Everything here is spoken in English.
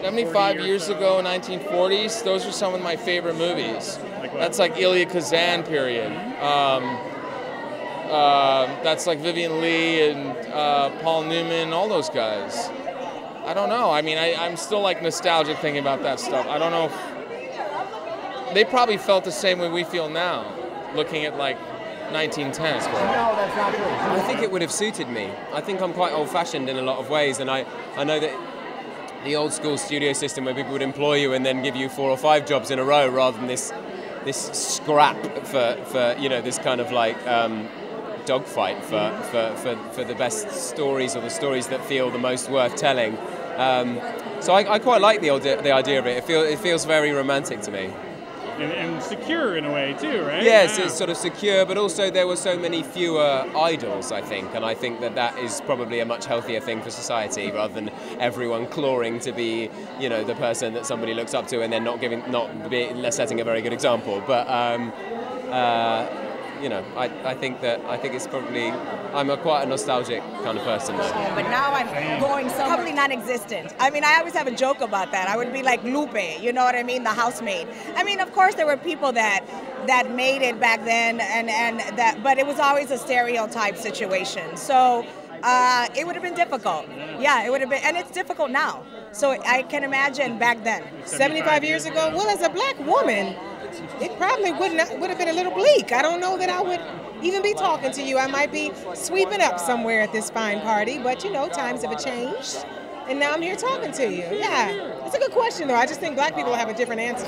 75 years ago, 1940s, those are some of my favorite movies. That's like Elia Kazan period. That's like Vivian Leigh and Paul Newman, all those guys. I don't know. I mean, I'm still like nostalgic thinking about that stuff. I don't know if they probably felt the same way we feel now, looking at like 1910. I think it would have suited me. I think I'm quite old-fashioned in a lot of ways, and I know that the old school studio system where people would employ you and then give you 4 or 5 jobs in a row rather than this scrap for this kind of like dogfight for the best stories or the stories that feel the most worth telling. So I quite like the idea of it. It feels very romantic to me. And secure in a way too, right? Yes, yeah. It's sort of secure, but also there were so many fewer idols, I think, and I think that is probably a much healthier thing for society rather than everyone clawing to be, the person that somebody looks up to and then not setting a very good example. But I think it's probably quite a nostalgic kind of person. But now I'm going somewhere. Probably non-existent. I mean, I always have a joke about that. I would be like Lupe, you know what I mean, the housemaid. I mean, of course, there were people that made it back then, but it was always a stereotype situation. So it would have been difficult. Yeah, it would have been, and it's difficult now. So I can imagine back then. 75 years ago. Well, as a black woman, it probably would have been a little bleak. I don't know that I would even be talking to you. I might be sweeping up somewhere at this fine party, but times have changed, and now I'm here talking to you. Yeah, it's a good question though. I just think black people have a different answer.